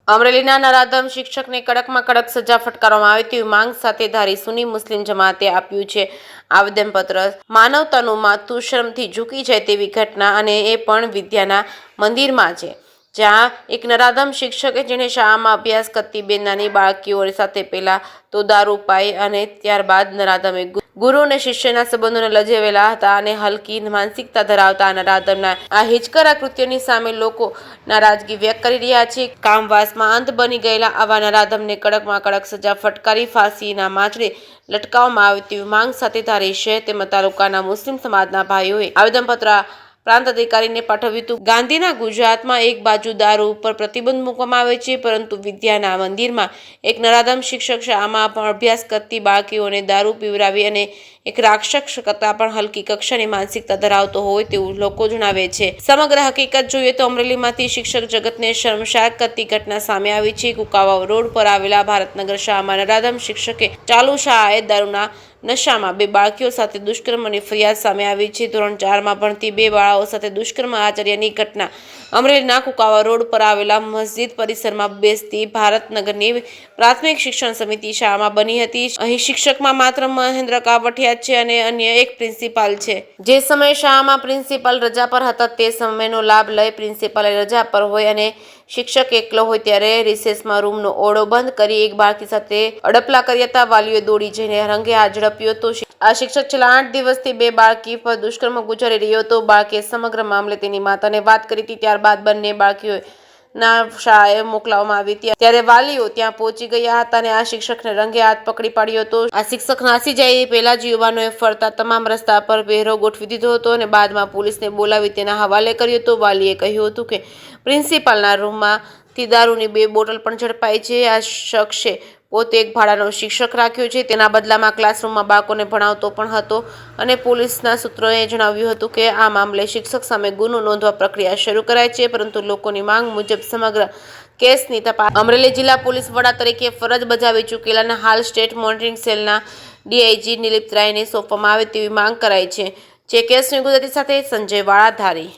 અમરેલીના નરાધમ શિક્ષકને કડકમાં કડક સજા ફટકારવામાં આવે તેવી માંગ સાથે ધારી સુન્ની મુસ્લિમ જમાતે આપ્યું છે આવેદનપત્ર। માનવતાનું માથું શરમથી ઝૂકી જાય તેવી ઘટના, અને એ પણ વિદ્યાના મંદિરમાં છે, જ્યાં એક નરાધમ શિક્ષકે જેણે શાળામાં અભ્યાસ કરતી બે નાની બાળકીઓ સાથે પહેલા તો દારૂ પાઈ અને ત્યારબાદ નરાધમે ગુરુ અને શિષ્યના સંબંધોને લજેવેલા હતા અને હલકી માનસિકતા ધરાવતા નરાધમના આ હિચકરા કૃત્યની સામે લોકો નારાજગી વ્યક્ત કરી રહ્યા છે। કામવાસમાં અંત બની ગયેલા આવા નરાધમને કડકમાં કડક સજા ફટકારી ફાંસીના માંચડે લટકાવવામાં આવે તેવી માંગ સાથે ધારી શહેર તેમજ તાલુકાના મુસ્લિમ સમાજના ભાઈઓએ આવેદનપત્ર પ્રાંત અધિકારીને પાઠવ્યું હતું। ગાંધીના ગુજરાતમાં એક બાજુ દારૂ ઉપર પ્રતિબંધ મૂકવામાં આવે છે, પરંતુ વિદ્યાના મંદિરમાં એક નરાધમ શિક્ષક શાળામાં અભ્યાસ કરતી બાળકીઓને દારૂ પીવડાવી અને એક રાક્ષસ કરતા પણ હલકી કક્ષાની માનસિકતા ધરાવતો હોય તેવું લોકો જણાવે છે। સમગ્ર હકીકત જોઈએ તો અમરેલીમાંથી શિક્ષક જગતને શર્મસાર કરતી ઘટના સામે આવી છે। કુકાવાવ રોડ પર આવેલા ભારતનગર શાળામાં નરાધમ શિક્ષકે ચાલુ શાળાએ દારૂના નશામાં બે બાળકીઓ સાથે દુષ્કર્મની ફરિયાદ સામે આવી છે। ધોરણ 4માં ભણતી બે બાળાઓ સાથે દુષ્કર્મ આચર્યાની ઘટના અમરેલીના કુકાવા રોડ પર આવેલા મસ્જિદ પરિસરમાં બેસતી ભારતનગરની પ્રાથમિક શિક્ષણ સમિતિ શાળામાં બની હતી। અહીં શિક્ષકમાં માત્ર મહેન્દ્ર કાવઠિયા છે અને અન્ય એક પ્રિન્સિપાલ છે। જે સમયે શાળામાં પ્રિન્સિપાલ રજા પર હતા તે સમયનો લાભ લઈ પ્રિન્સિપાલે રજા પર હોય અને શિક્ષક એકલો હોય ત્યારે રિસેસમાં રૂમનો ઓરડો બંધ કરી એક બાળકી સાથે અડપલા કર્યા હતા। વાલીઓએ દોડી જઈને રંગે હાથ ઝડપ્યો હતો। આ શિક્ષક છેલ્લા 8 દિવસથી બે બાળકી પર દુષ્કર્મ ગુજારી રહ્યો હતો। બાળકીએ સમગ્ર મામલે તેની માતાને વાત કરી હતી। ત્યારબાદ બંને બાળકીઓ શાળાએ મોકલવામાં આવી હતી, ત્યારે વાલીઓ ત્યાં પહોંચી ગયા હતા અને આ શિક્ષકને રંગે હાથ પકડી પાડ્યો હતો। આ શિક્ષક નાસી જાય પહેલા જ યુવાનોએ ફરતા તમામ રસ્તા પર પહેરો ગોઠવી દીધો હતો અને બાદમાં પોલીસને બોલાવી તેના હવાલે કર્યો હતો। વાલીએ કહ્યું હતું કે પ્રિન્સિપાલના રૂમમાંથી દારૂની 2 બોટલ પણ ઝડપાઈ છે। આ શખ્સે પોતે એક ભાડાનો શિક્ષક રાખ્યો છે, તેના બદલામાં ક્લાસરૂમમાં બાળકોને ભણાવતો પણ હતો અને પોલીસના સૂત્રોએ જણાવ્યું હતું કે આ મામલે શિક્ષક સામે ગુનો નોંધવા પ્રક્રિયા શરૂ કરાઈ છે, પરંતુ લોકોની માંગ મુજબ સમગ્ર કેસની તપાસ અમરેલી જિલ્લા પોલીસ વડા તરીકે ફરજ બજાવી ચૂકેલા અને હાલ સ્ટેટ મોનિટરિંગ સેલના ડીઆઈજી નિલીપ રાયને સોંપવામાં આવે તેવી માંગ કરાઈ છે। જે કેસની ગુજરાતી સાથે સંજય વાળા ધારી।